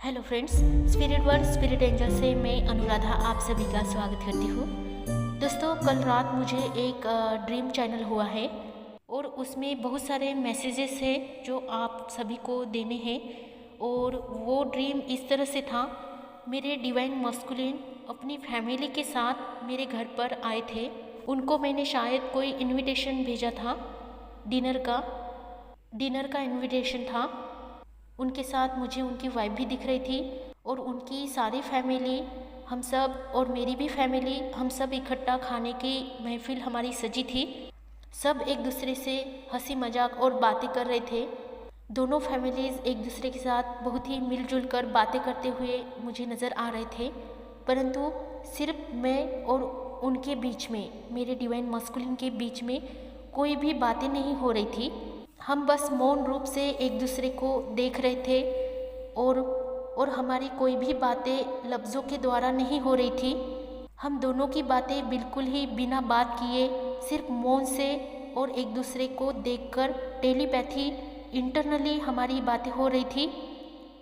Hello friends, spirit world spirit angel से मैं अनुराधा आप सभी का स्वागत करती हूँ। दोस्तों, कल रात मुझे एक ड्रीम चैनल हुआ है और उसमें बहुत सारे मैसेजेस हैं जो आप सभी को देने हैं। और वो ड्रीम इस तरह से था, मेरे डिवाइन मस्कुलिन अपनी फैमिली के साथ मेरे घर पर आए थे। उनको मैंने शायद कोई इनविटेशन भेजा था, डिनर का इनविटेशन था। उनके साथ मुझे उनकी वाइफ भी दिख रही थी और उनकी सारी फैमिली, हम सब और मेरी भी फैमिली, हम सब इकट्ठा खाने की महफिल हमारी सजी थी। सब एक दूसरे से हंसी मजाक और बातें कर रहे थे। दोनों फैमिलीज़ एक दूसरे के साथ बहुत ही मिलजुल कर बातें करते हुए मुझे नज़र आ रहे थे, परंतु सिर्फ मैं और उनके बीच में, मेरे डिवाइन मस्कुलिन के बीच में कोई भी बातें नहीं हो रही थी। हम बस मौन रूप से एक दूसरे को देख रहे थे और हमारी कोई भी बातें लफ्ज़ों के द्वारा नहीं हो रही थी। हम दोनों की बातें बिल्कुल ही बिना बात किए, सिर्फ मौन से और एक दूसरे को देखकर टेलीपैथी इंटरनली हमारी बातें हो रही थी।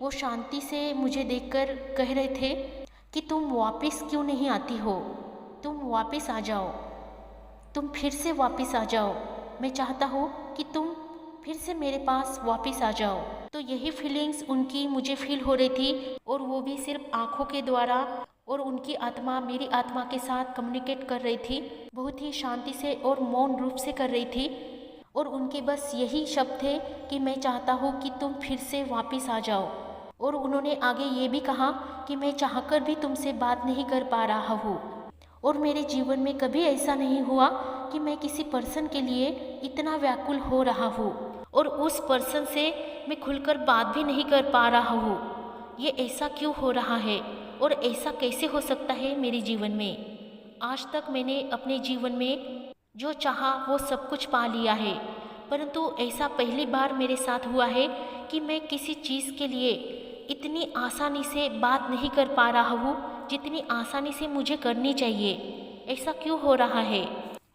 वो शांति से मुझे देखकर कह रहे थे कि तुम वापस क्यों नहीं आती हो, तुम वापस आ जाओ, तुम फिर से वापस आ जाओ। मैं चाहता हूँ कि तुम फिर से मेरे पास वापस आ जाओ। तो यही फीलिंग्स उनकी मुझे फील हो रही थी और वो भी सिर्फ आँखों के द्वारा, और उनकी आत्मा मेरी आत्मा के साथ कम्युनिकेट कर रही थी, बहुत ही शांति से और मौन रूप से कर रही थी। और उनके बस यही शब्द थे कि मैं चाहता हूँ कि तुम फिर से वापस आ जाओ। और उन्होंने आगे ये भी कहा कि मैं चाहकर भी तुमसे बात नहीं कर पा रहा हूँ, और मेरे जीवन में कभी ऐसा नहीं हुआ कि मैं किसी पर्सन के लिए इतना व्याकुल हो रहा हूँ और उस पर्सन से मैं खुलकर बात भी नहीं कर पा रहा हूँ। ये ऐसा क्यों हो रहा है और ऐसा कैसे हो सकता है मेरे जीवन में? आज तक मैंने अपने जीवन में जो चाहा वो सब कुछ पा लिया है, परंतु ऐसा पहली बार मेरे साथ हुआ है कि मैं किसी चीज़ के लिए इतनी आसानी से बात नहीं कर पा रहा हूँ जितनी आसानी से मुझे करनी चाहिए। ऐसा क्यों हो रहा है?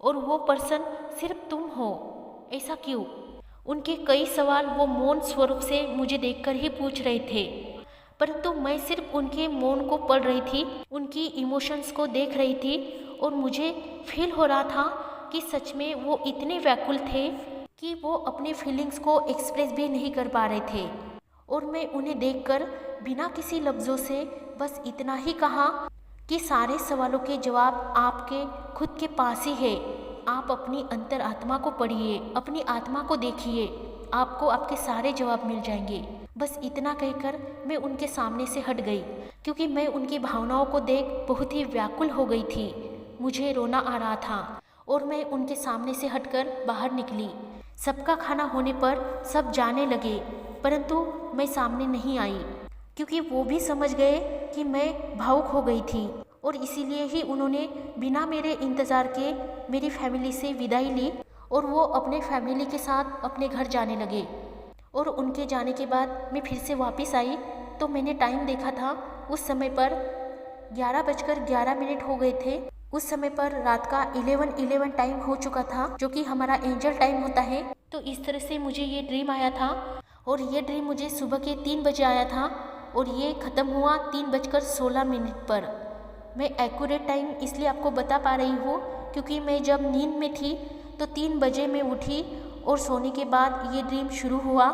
और वो पर्सन सिर्फ तुम हो, ऐसा क्यों? उनके कई सवाल वो मौन स्वरूप से मुझे देखकर ही पूछ रहे थे, परंतु मैं सिर्फ उनके मौन को पढ़ रही थी, उनकी इमोशंस को देख रही थी। और मुझे फील हो रहा था कि सच में वो इतने व्याकुल थे कि वो अपने फीलिंग्स को एक्सप्रेस भी नहीं कर पा रहे थे। और मैं उन्हें देखकर बिना किसी लफ्ज़ों से बस इतना ही कहा कि सारे सवालों के जवाब आपके खुद के पास ही है। आप अपनी अंतर आत्मा को पढ़िए, अपनी आत्मा को देखिए, आपको आपके सारे जवाब मिल जाएंगे। बस इतना कहकर मैं उनके सामने से हट गई, क्योंकि मैं उनकी भावनाओं को देख बहुत ही व्याकुल हो गई थी। मुझे रोना आ रहा था और मैं उनके सामने से हटकर बाहर निकली। सबका खाना होने पर सब जाने लगे, परंतु मैं सामने नहीं आई, क्योंकि वो भी समझ गए कि मैं भावुक हो गई थी। और इसीलिए ही उन्होंने बिना मेरे इंतज़ार के मेरी फैमिली से विदाई ली और वो अपने फैमिली के साथ अपने घर जाने लगे। और उनके जाने के बाद मैं फिर से वापस आई तो मैंने टाइम देखा था, उस समय पर 11:11 हो गए थे। उस समय पर रात का 11:11 टाइम हो चुका था, जो कि हमारा एंजल टाइम होता है। तो इस तरह से मुझे ये ड्रीम आया था, और ये ड्रीम मुझे सुबह के 3 बजे आया था और ये ख़त्म हुआ 3:16 पर। मैं एक्यूरेट टाइम इसलिए आपको बता पा रही हूँ क्योंकि मैं जब नींद में थी तो 3 बजे मैं उठी और सोने के बाद ये ड्रीम शुरू हुआ।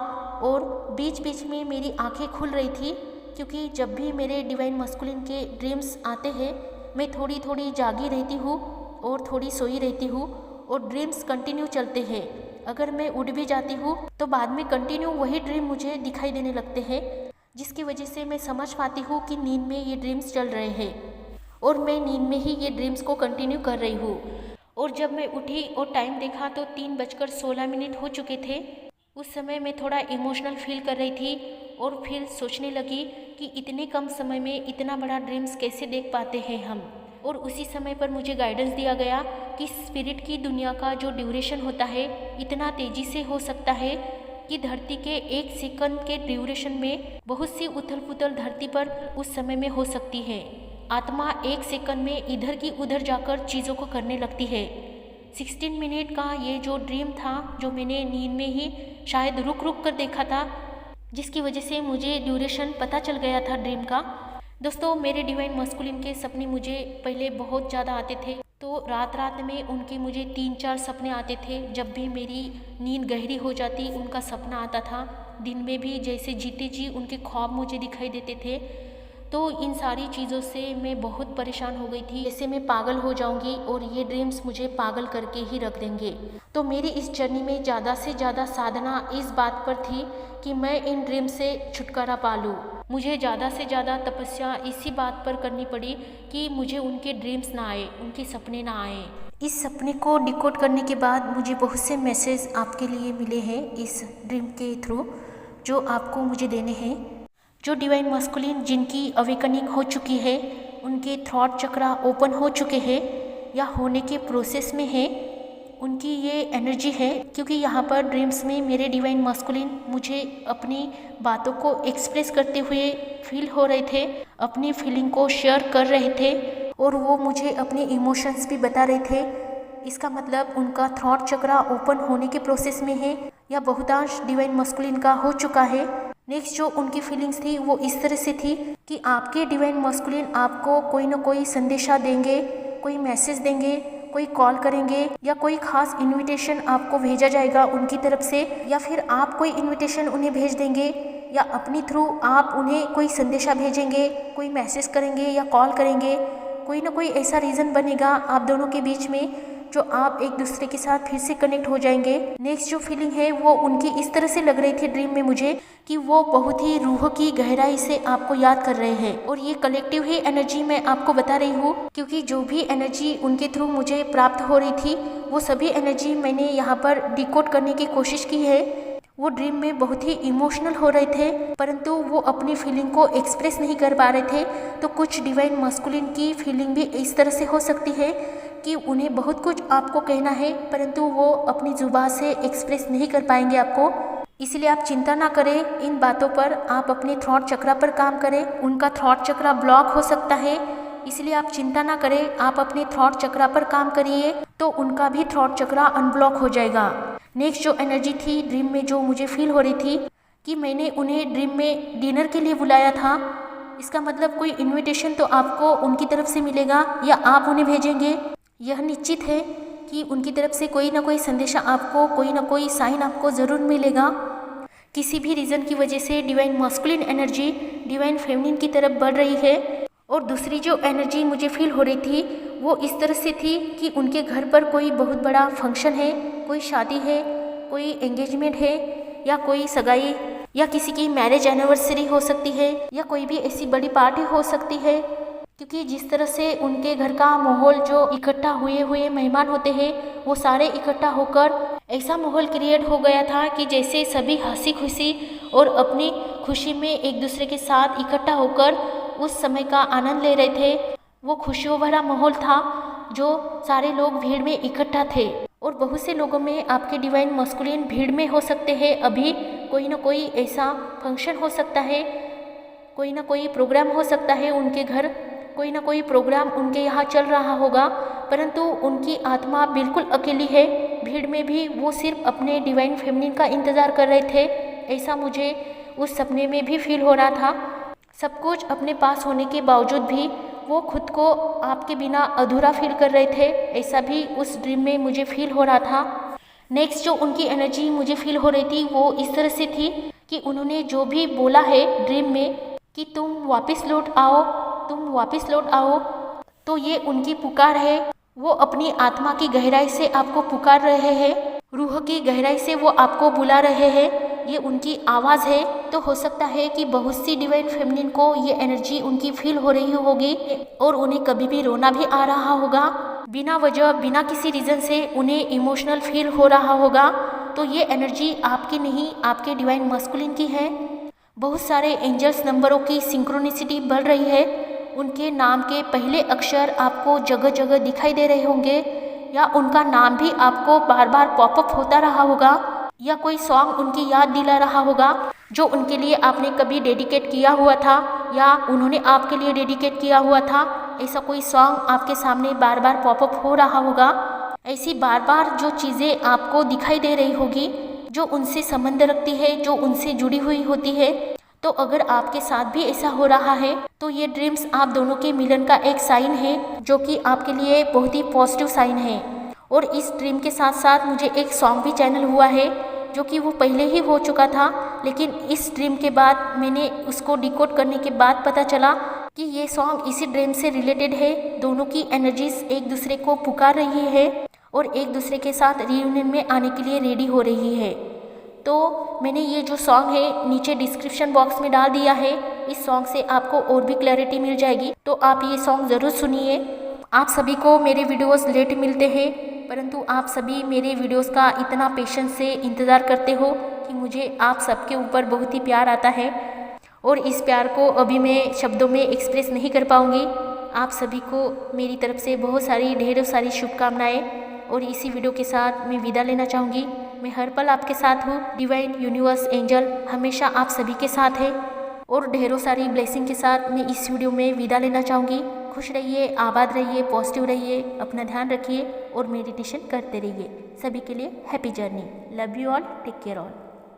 और बीच बीच में मेरी आंखें खुल रही थी, क्योंकि जब भी मेरे डिवाइन मस्कुलिन के ड्रीम्स आते हैं मैं थोड़ी थोड़ी जागी रहती हूँ और थोड़ी सोई रहती हूँ, और ड्रीम्स कंटिन्यू चलते हैं। अगर मैं उठ भी जाती हूँ तो बाद में कंटिन्यू वही ड्रीम मुझे दिखाई देने लगते हैं, जिसकी वजह से मैं समझ पाती हूँ कि नींद में ये ड्रीम्स चल रहे हैं और मैं नींद में ही ये ड्रीम्स को कंटिन्यू कर रही हूँ। और जब मैं उठी और टाइम देखा तो 3:16 हो चुके थे। उस समय मैं थोड़ा इमोशनल फील कर रही थी और फिर सोचने लगी कि इतने कम समय में इतना बड़ा ड्रीम्स कैसे देख पाते हैं हम। और उसी समय पर मुझे गाइडेंस दिया गया कि स्पिरिट की दुनिया का जो ड्यूरेशन होता है इतना तेज़ी से हो सकता है कि धरती के 1 सेकंड के ड्यूरेशन में बहुत सी उथल पुथल धरती पर उस समय में हो सकती है। आत्मा 1 सेकंड में इधर की उधर जाकर चीज़ों को करने लगती है। 16 मिनट का ये जो ड्रीम था, जो मैंने नींद में ही शायद रुक रुक कर देखा था, जिसकी वजह से मुझे ड्यूरेशन पता चल गया था ड्रीम का। दोस्तों, मेरे डिवाइन मस्कुलिन के सपने मुझे पहले बहुत ज़्यादा आते थे। तो रात रात में उनके मुझे 3-4 सपने आते थे। जब भी मेरी नींद गहरी हो जाती उनका सपना आता था। दिन में भी जैसे जीते जी उनके ख्वाब मुझे दिखाई देते थे। तो इन सारी चीज़ों से मैं बहुत परेशान हो गई थी, जैसे मैं पागल हो जाऊंगी और ये ड्रीम्स मुझे पागल करके ही रख देंगे। तो मेरी इस जर्नी में ज़्यादा से ज़्यादा साधना इस बात पर थी कि मैं इन ड्रीम से छुटकारा पा लूँ। मुझे ज़्यादा से ज़्यादा तपस्या इसी बात पर करनी पड़ी कि मुझे उनके ड्रीम्स ना आए, उनके सपने ना आए। इस सपने को डिकोड करने के बाद मुझे बहुत से मैसेज आपके लिए मिले हैं इस ड्रीम के थ्रू, जो आपको मुझे देने हैं। जो डिवाइन मस्कुलिन जिनकी अवेकनिंग हो चुकी है, उनके थॉट चक्रा ओपन हो चुके हैं या होने के प्रोसेस में है, उनकी ये एनर्जी है। क्योंकि यहाँ पर ड्रीम्स में मेरे डिवाइन मस्कुलिन मुझे अपनी बातों को एक्सप्रेस करते हुए फील हो रहे थे, अपनी फीलिंग को शेयर कर रहे थे और वो मुझे अपने इमोशंस भी बता रहे थे। इसका मतलब उनका थॉट चक्रा ओपन होने के प्रोसेस में है या बहुतांश डिवाइन मस्कुलिन का हो चुका है। नेक्स्ट जो उनकी फीलिंग्स थी वो इस तरह से थी कि आपके डिवाइन मस्कुलिन आपको कोई ना कोई संदेशा देंगे, कोई मैसेज देंगे, कोई कॉल करेंगे या कोई खास इनविटेशन आपको भेजा जाएगा उनकी तरफ से, या फिर आप कोई इनविटेशन उन्हें भेज देंगे या अपनी थ्रू आप उन्हें कोई संदेशा भेजेंगे, कोई मैसेज करेंगे या कॉल करेंगे। कोई ना कोई ऐसा रीज़न बनेगा आप दोनों के बीच में जो आप एक दूसरे के साथ फिर से कनेक्ट हो जाएंगे। नेक्स्ट जो फीलिंग है वो उनकी इस तरह से लग रही थी ड्रीम में मुझे कि वो बहुत ही रूह की गहराई से आपको याद कर रहे हैं। और ये कलेक्टिव ही एनर्जी मैं आपको बता रही हूँ, क्योंकि जो भी एनर्जी उनके थ्रू मुझे प्राप्त हो रही थी वो सभी एनर्जी मैंने यहाँ पर डिकोड करने की कोशिश की है। वो ड्रीम में बहुत ही इमोशनल हो रहे थे, परंतु वो अपनी फीलिंग को एक्सप्रेस नहीं कर पा रहे थे। तो कुछ डिवाइन मस्कुलिन की फीलिंग भी इस तरह से हो सकती है कि उन्हें बहुत कुछ आपको कहना है, परंतु वो अपनी जुबान से एक्सप्रेस नहीं कर पाएंगे आपको। इसलिए आप चिंता ना करें इन बातों पर, आप अपने थॉट चक्रा पर काम करें। उनका थॉट चक्रा ब्लॉक हो सकता है, इसलिए आप चिंता ना करें, आप अपने थॉट चक्रा पर काम करिए तो उनका भी थॉट चक्रा अनब्लॉक हो जाएगा। नेक्स्ट जो एनर्जी थी ड्रीम में जो मुझे फील हो रही थी कि मैंने उन्हें ड्रीम में डिनर के लिए बुलाया था। इसका मतलब कोई इन्विटेशन तो आपको उनकी तरफ से मिलेगा या आप उन्हें भेजेंगे। यह निश्चित है कि उनकी तरफ से कोई ना कोई संदेशा आपको, कोई ना कोई साइन आपको ज़रूर मिलेगा। किसी भी रीज़न की वजह से divine masculine energy divine feminine की तरफ बढ़ रही है। और दूसरी जो एनर्जी मुझे फील हो रही थी वो इस तरह से थी कि उनके घर पर कोई बहुत बड़ा फंक्शन है, कोई शादी है, कोई एंगेजमेंट है या कोई सगाई या किसी की मैरिज एनिवर्सरी हो सकती है या कोई भी ऐसी बड़ी पार्टी हो सकती है। क्योंकि जिस तरह से उनके घर का माहौल, जो इकट्ठा हुए हुए मेहमान होते हैं वो सारे इकट्ठा होकर ऐसा माहौल क्रिएट हो गया था कि जैसे सभी हंसी खुशी और अपनी खुशी में एक दूसरे के साथ इकट्ठा होकर उस समय का आनंद ले रहे थे। वो खुशियों भरा माहौल था जो सारे लोग भीड़ में इकट्ठा थे। और बहुत से लोगों में आपके डिवाइन मस्कुलिन भीड़ में हो सकते हैं। अभी कोई ना कोई ऐसा फंक्शन हो सकता है, कोई ना कोई प्रोग्राम हो सकता है उनके घर, कोई ना कोई प्रोग्राम उनके यहाँ चल रहा होगा, परंतु उनकी आत्मा बिल्कुल अकेली है। भीड़ में भी वो सिर्फ अपने डिवाइन फेमिनिन का इंतज़ार कर रहे थे। ऐसा मुझे उस सपने में भी फील हो रहा था। सब कुछ अपने पास होने के बावजूद भी वो खुद को आपके बिना अधूरा फील कर रहे थे, ऐसा भी उस ड्रीम में मुझे फील हो रहा था। नेक्स्ट जो उनकी एनर्जी मुझे फील हो रही थी वो इस तरह से थी कि उन्होंने जो भी बोला है ड्रीम में कि तुम वापस लौट आओ, तुम वापस लौट आओ, तो ये उनकी पुकार है। वो अपनी आत्मा की गहराई से आपको पुकार रहे हैं, रूह की गहराई से वो आपको बुला रहे हैं। ये उनकी आवाज़ है। तो हो सकता है कि बहुत सी डिवाइन फेमिनिन को ये एनर्जी उनकी फील हो रही होगी और उन्हें कभी भी रोना भी आ रहा होगा, बिना वजह, बिना किसी रीज़न से उन्हें इमोशनल फील हो रहा होगा। तो ये एनर्जी आपकी नहीं, आपके डिवाइन मस्कुलिन की है। बहुत सारे एंजल्स नंबरों की सिंक्रोनिसिटी बढ़ रही है। उनके नाम के पहले अक्षर आपको जगह जगह दिखाई दे रहे होंगे या उनका नाम भी आपको बार बार पॉपअप होता रहा होगा या कोई सॉन्ग उनकी याद दिला रहा होगा जो उनके लिए आपने कभी डेडिकेट किया हुआ था या उन्होंने आपके लिए डेडिकेट किया हुआ था। ऐसा कोई सॉन्ग आपके सामने बार बार पॉपअप हो रहा होगा। ऐसी बार बार जो चीज़ें आपको दिखाई दे रही होगी जो उनसे संबंध रखती है, जो उनसे जुड़ी हुई होती है। तो अगर आपके साथ भी ऐसा हो रहा है तो ये ड्रीम्स आप दोनों के मिलन का एक साइन है, जो कि आपके लिए बहुत ही पॉजिटिव साइन है। और इस ड्रीम के साथ साथ मुझे एक सॉन्ग भी चैनल हुआ है, जो कि वो पहले ही हो चुका था, लेकिन इस ड्रीम के बाद मैंने उसको डिकोड करने के बाद पता चला कि ये सॉन्ग इसी ड्रीम से रिलेटेड है। दोनों की एनर्जीज एक दूसरे को पुकार रही है और एक दूसरे के साथ रियूनियन में आने के लिए रेडी हो रही है। तो मैंने ये जो सॉन्ग है नीचे डिस्क्रिप्शन बॉक्स में डाल दिया है। इस सॉन्ग से आपको और भी क्लैरिटी मिल जाएगी, तो आप ये सॉन्ग ज़रूर सुनिए। आप सभी को मेरे वीडियोस लेट मिलते हैं, परंतु आप सभी मेरे वीडियोस का इतना पेशेंस से इंतज़ार करते हो कि मुझे आप सबके ऊपर बहुत ही प्यार आता है, और इस प्यार को अभी मैं शब्दों में एक्सप्रेस नहीं कर पाऊँगी। आप सभी को मेरी तरफ से बहुत सारी ढेरों सारी शुभकामनाएँ, और इसी वीडियो के साथ मैं विदा लेना चाहूँगी। मैं हर पल आपके साथ हूँ। डिवाइन यूनिवर्स एंजल हमेशा आप सभी के साथ है, और ढेरों सारी ब्लेसिंग के साथ मैं इस वीडियो में विदा लेना चाहूँगी। खुश रहिए, आबाद रहिए, पॉजिटिव रहिए, अपना ध्यान रखिए और मेडिटेशन करते रहिए। सभी के लिए happy journey. Love you all, take care all.